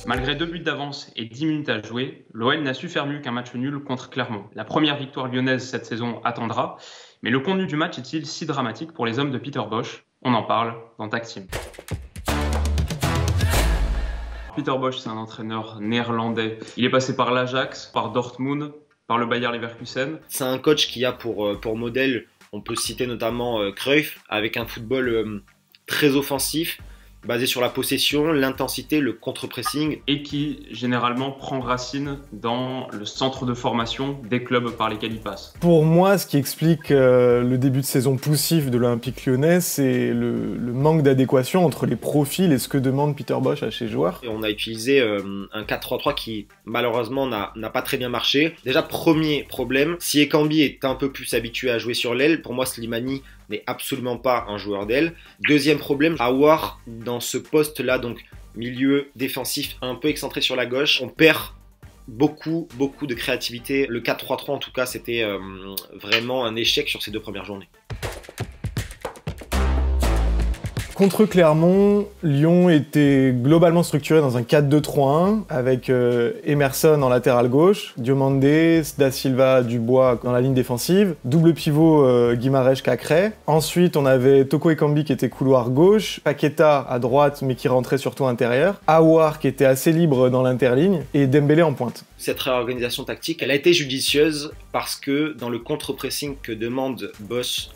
Malgré 2 buts d'avance et 10 minutes à jouer, l'OL n'a su faire mieux qu'un match nul contre Clermont. La première victoire lyonnaise cette saison attendra, mais le contenu du match est-il si dramatique pour les hommes de Peter Bosz? On en parle dans Tag Team. Peter Bosz, c'est un entraîneur néerlandais. Il est passé par l'Ajax, par Dortmund, par le Bayer Leverkusen. C'est un coach qui a pour modèle, on peut citer notamment Cruyff, avec un football très offensif, basé sur la possession, l'intensité, le contre-pressing. Et qui, généralement, prend racine dans le centre de formation des clubs par lesquels il passe. Pour moi, ce qui explique le début de saison poussif de l'Olympique Lyonnais, c'est le manque d'adéquation entre les profils et ce que demande Peter Bosz à ses joueurs. Et on a utilisé un 4-3-3 qui, malheureusement, n'a pas très bien marché. Déjà, premier problème, si Ekambi est un peu plus habitué à jouer sur l'aile, pour moi, Slimani n'est absolument pas un joueur d'aile. Deuxième problème, Aouar, dans ce poste-là, donc milieu défensif un peu excentré sur la gauche, on perd beaucoup de créativité. Le 4-3-3 en tout cas, c'était vraiment un échec sur ces 2 premières journées. Contre Clermont, Lyon était globalement structuré dans un 4-2-3-1 avec Emerson en latéral gauche, Diomandé, Da Silva, Dubois dans la ligne défensive, double pivot Guimarães Cacré. Ensuite, on avait Toko Ekambi qui était couloir gauche, Paqueta à droite mais qui rentrait surtout intérieur, Aouar qui était assez libre dans l'interligne et Dembélé en pointe. Cette réorganisation tactique, elle a été judicieuse parce que dans le contre-pressing que demande Bosz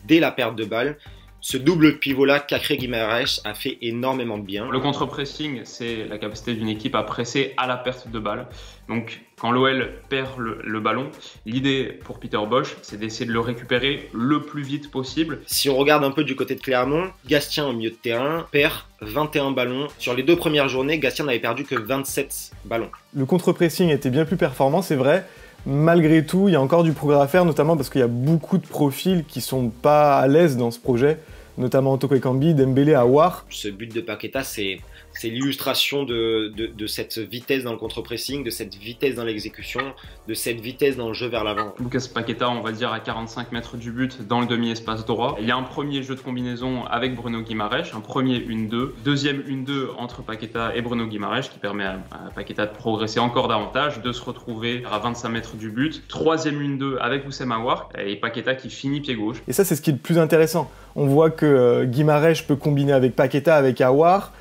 dès la perte de balle, ce double pivot-là, Cacré-Guimarães, a fait énormément de bien. Le contre-pressing, c'est la capacité d'une équipe à presser à la perte de balle. Donc, quand l'OL perd le ballon, l'idée pour Peter Bosz, c'est d'essayer de le récupérer le plus vite possible. Si on regarde un peu du côté de Clermont, Gastien au milieu de terrain perd 21 ballons. Sur les 2 premières journées, Gastien n'avait perdu que 27 ballons. Le contre-pressing était bien plus performant, c'est vrai. Malgré tout, il y a encore du progrès à faire, notamment parce qu'il y a beaucoup de profils qui sont pas à l'aise dans ce projet, notamment Toko Ekambi, Dembélé, Aouar. Ce but de Paqueta, c'est l'illustration de cette vitesse dans le contre-pressing, de cette vitesse dans l'exécution, de cette vitesse dans le jeu vers l'avant. Lucas Paqueta, on va dire à 45 mètres du but dans le demi-espace droit. Il y a un premier jeu de combinaison avec Bruno Guimarães, un premier 1-2, deuxième 1-2 entre Paqueta et Bruno Guimarães qui permet à Paqueta de progresser encore davantage, de se retrouver à 25 mètres du but. Troisième 1-2 avec Oussem Aouar et Paqueta qui finit pied gauche. Et ça, c'est ce qui est le plus intéressant. On voit que Guimarães peut combiner avec Paqueta, avec Aouar.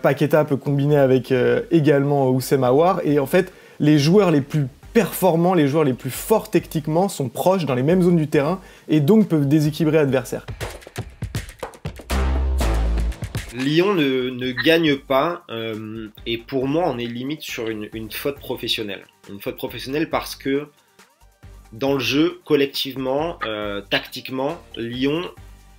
Paqueta peut combiner avec également Oussem Aouar. Et en fait, les joueurs les plus performants, les joueurs les plus forts techniquement sont proches dans les mêmes zones du terrain et donc peuvent déséquilibrer l'adversaire. Lyon ne gagne pas et pour moi, on est limite sur une faute professionnelle. Une faute professionnelle parce que dans le jeu, collectivement, tactiquement, Lyon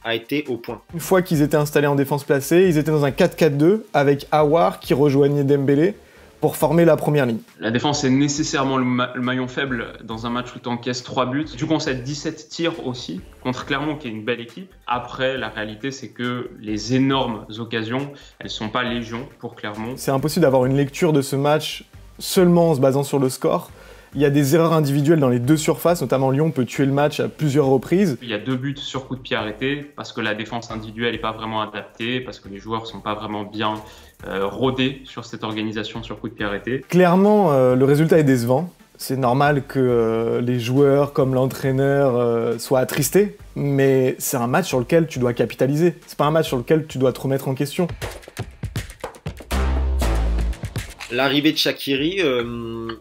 a été au point. Une fois qu'ils étaient installés en défense placée, ils étaient dans un 4-4-2 avec Aouar qui rejoignait Dembélé pour former la première ligne. La défense est nécessairement le maillon faible dans un match où tu encaisses 3 buts. Tu concèdes 17 tirs aussi contre Clermont qui est une belle équipe. Après, la réalité c'est que les énormes occasions, elles sont pas légion pour Clermont. C'est impossible d'avoir une lecture de ce match seulement en se basant sur le score. Il y a des erreurs individuelles dans les 2 surfaces, notamment Lyon peut tuer le match à plusieurs reprises. Il y a 2 buts sur coup de pied arrêté parce que la défense individuelle n'est pas vraiment adaptée, parce que les joueurs sont pas vraiment bien rodés sur cette organisation sur coup de pied arrêté. Clairement, le résultat est décevant. C'est normal que les joueurs comme l'entraîneur soient attristés, mais c'est un match sur lequel tu dois capitaliser. C'est pas un match sur lequel tu dois te remettre en question. L'arrivée de Shaqiri,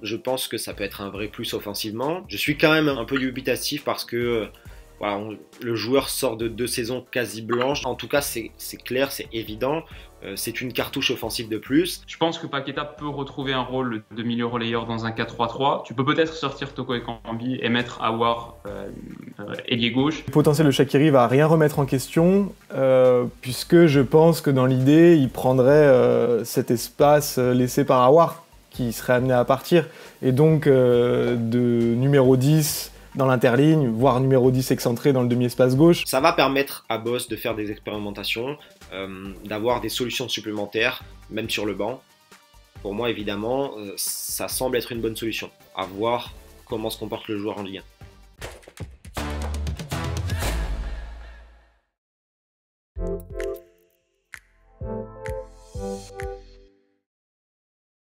je pense que ça peut être un vrai plus offensivement. Je suis quand même un peu dubitatif parce que voilà, le joueur sort de 2 saisons quasi blanches. En tout cas, c'est clair, c'est évident. C'est une cartouche offensive de plus. Je pense que Paqueta peut retrouver un rôle de milieu relayeur dans un 4-3-3. Tu peux peut-être sortir Toko Ekambi et mettre Aouar ailier gauche. Le potentiel de Shaqiri va rien remettre en question, puisque je pense que dans l'idée, il prendrait cet espace laissé par Aouar, qui serait amené à partir. Et donc, de numéro 10 dans l'interligne, voire numéro 10 excentré dans le demi-espace gauche. Ça va permettre à Bosz de faire des expérimentations, d'avoir des solutions supplémentaires, même sur le banc. Pour moi, évidemment, ça semble être une bonne solution. À voir comment se comporte le joueur en Ligue 1.